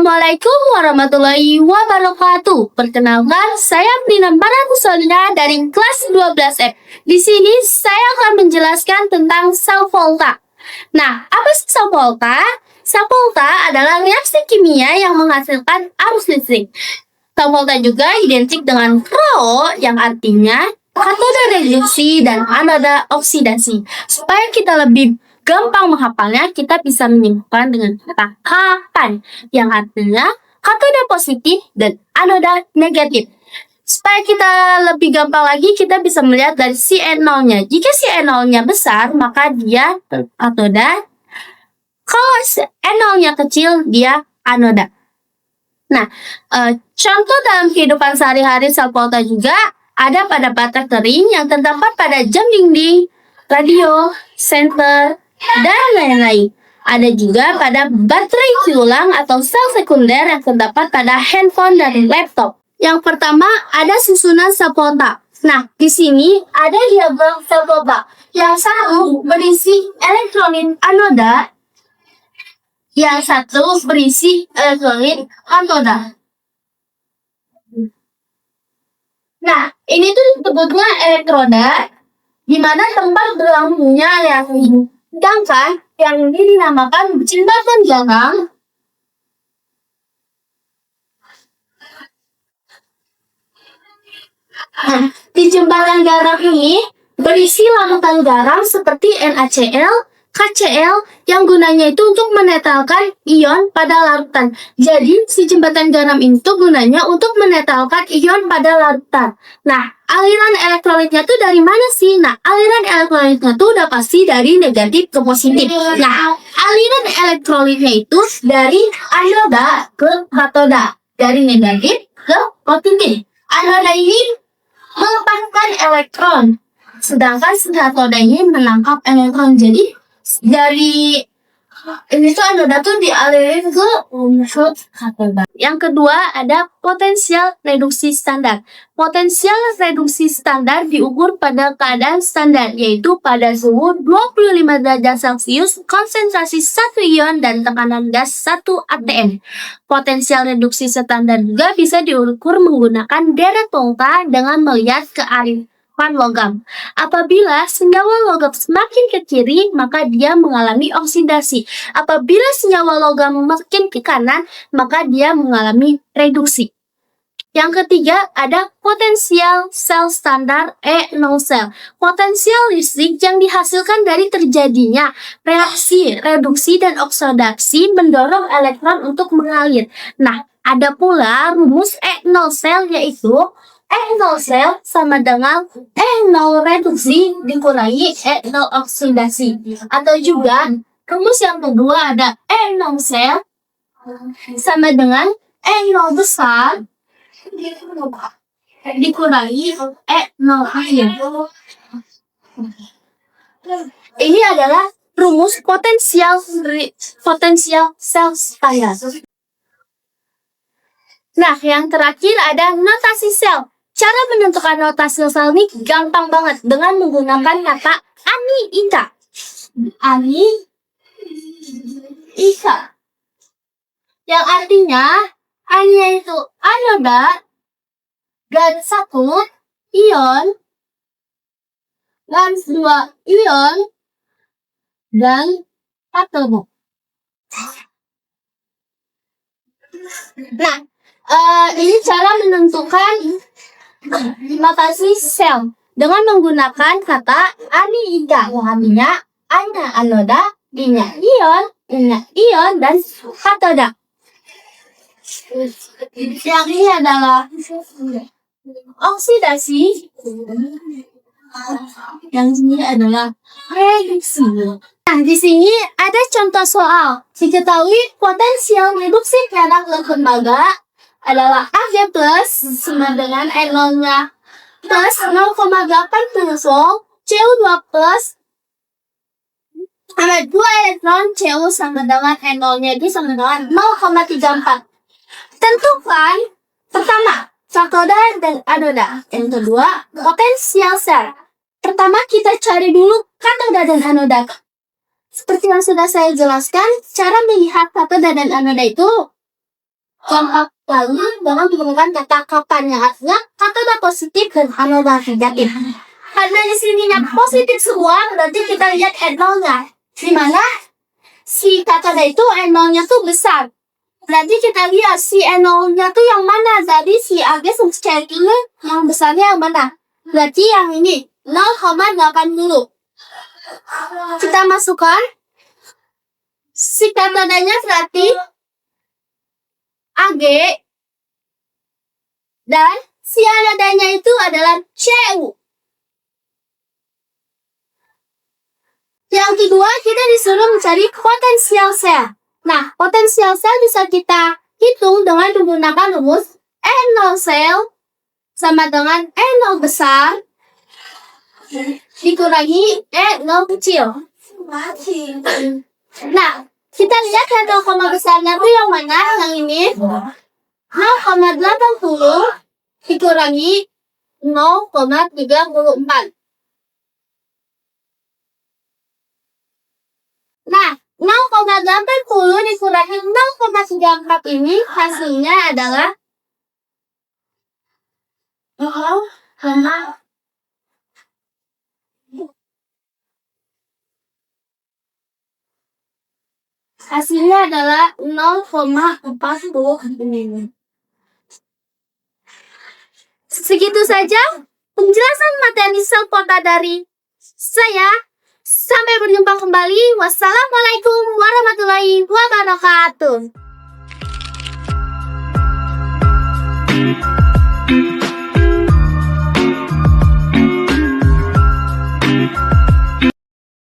Assalamualaikum warahmatullahi wabarakatuh. Perkenalkan, saya Nina Barakusolina dari kelas 12F. Di sini saya akan menjelaskan tentang sel volta. Nah, apa sih sel volta? Sel volta adalah reaksi kimia yang menghasilkan arus listrik. Sel volta juga identik dengan Rho yang artinya katoda reduksi dan anoda oksidasi. Supaya kita lebih gampang menghafalnya, kita bisa menyimpulkan dengan kata kapan yang artinya katoda positif dan anoda negatif. Supaya kita lebih gampang lagi, kita bisa melihat dari si N0-nya. Jika si N0-nya besar, maka dia katoda. Kalau si N0-nya kecil, dia anoda. Nah, contoh dalam kehidupan sehari-hari sel volta juga ada pada baterai kering yang terdapat pada jam dinding, radio, senter, dan lain-lain. Ada juga pada baterai ulang atau sel sekunder yang terdapat pada handphone dan laptop. Yang pertama ada susunan sel volta. Nah, di sini ada diagram sel volta. Yang satu berisi elektrolit anoda, yang satu berisi elektrolit katoda. Nah, ini tuh disebutnya elektroda, di mana tempat berlangsungnya yang sedangkan yang ini dinamakan jembatan garam. Nah, di jembatan garam ini berisi larutan garam seperti NaCl, KCl yang gunanya itu untuk menetralkan ion pada larutan. Jadi, si jembatan garam itu gunanya untuk menetralkan ion pada larutan. Nah, aliran elektrolitnya tuh dari mana sih? Nah, aliran elektrolitnya tuh udah pasti dari negatif ke positif. Nah, aliran elektrolitnya itu dari anoda ke katoda, dari negatif ke positif. Anoda ini melepaskan elektron, sedangkan katoda ini menangkap elektron. Jadi dari ini tuh anoda tuh dialirin ke unsur katoda. Yang kedua ada potensial reduksi standar. Potensial reduksi standar diukur pada keadaan standar, yaitu pada suhu 25 derajat Celcius, konsentrasi 1 ion dan tekanan gas 1 atm. Potensial reduksi standar juga bisa diukur menggunakan deret volta dengan melihat kearifan logam. Apabila senyawa logam semakin ke kiri, maka dia mengalami oksidasi. Apabila senyawa logam makin ke kanan, maka dia mengalami reduksi. Yang ketiga ada potensial sel standar E0 sel. Potensial listrik yang dihasilkan dari terjadinya reaksi, reduksi, dan oksidasi mendorong elektron untuk mengalir. Nah, ada pula rumus E0 sel, yaitu E0 sel sama dengan E0 reduksi dikurangi E0 oksidasi. Atau juga rumus yang kedua ada E0 sel sama dengan E0 besar dikurangi E0 akhir. Ini adalah rumus potensial sel standar. Nah, yang terakhir ada notasi sel. Cara menentukan notasi sel ini gampang banget dengan menggunakan kata ani-ika. Ani-ika. Yang artinya ani itu anoda, garis 1 ion, garis 2 ion, dan katoda. Nah, ini cara menentukan notasi sel dengan menggunakan kata ani-ika, yang artinya ana anoda, ina ion, dan katoda. Yang ini adalah oksidasi, yang ini adalah reduksi. Nah, di sini ada contoh soal. Diketahui potensial reduksi terhadap lembaga adalah Ag plus sama dengan N0-nya plus 0,8 volt, Cu2 plus sama 2 elektron, Cu sama dengan N0-nya itu sama dengan 0,34. Tentukan pertama katoda dan anoda. Yang kedua potensial sel. Pertama kita cari dulu katoda dan anoda. Seperti yang sudah saya jelaskan, cara melihat katoda dan anoda itu Contoh lalu dengan menggunakan kata kapan yang artinya kata positif dan kata negatif. Karena di sininya positif semua, berarti kita lihat N0-nya. Di mana si kata itu N0-nya tuh besar. Berarti kita lihat si N0-nya tuh yang mana. Jadi si Agnes harus cek dulu yang besarnya yang mana. Berarti yang ini 0,80. Kita masukkan si katanya berarti AG dan si nadanya itu adalah CU. Yang kedua, kita disuruh mencari potensial sel. Nah, potensial sel bisa kita hitung dengan menggunakan rumus N0 sel sama dengan N0 besar dikurangi N0 kecil. Nah, kita lihat N0, besarnya itu yang mana? Yang ini 0,80 dikurangi 0,34. Nah, 0,80 dikurangi 0,34 ini hasilnya adalah 0,40. Hasilnya adalah 0,40. Segitu saja penjelasan materi sel kota dari saya. Sampai berjumpa kembali. Wassalamualaikum warahmatullahi wabarakatuh.